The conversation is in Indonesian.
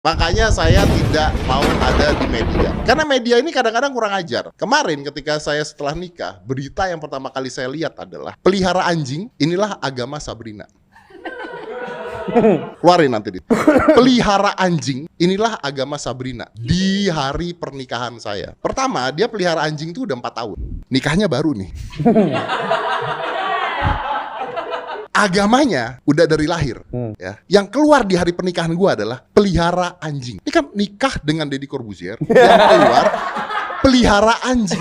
Makanya saya tidak mau ada di media. Karena media ini kadang-kadang kurang ajar. Kemarin ketika saya setelah nikah, berita yang pertama kali saya lihat adalah pelihara anjing, inilah agama Sabrina. Keluarin nanti di. Pelihara anjing, inilah agama Sabrina. Di hari pernikahan saya. Pertama, dia pelihara anjing tuh udah 4 tahun. Nikahnya baru nih. Agamanya udah dari lahir, ya. Yang keluar di hari pernikahan gue adalah pelihara anjing. Ini kan nikah dengan Deddy Corbuzier, yang keluar pelihara anjing.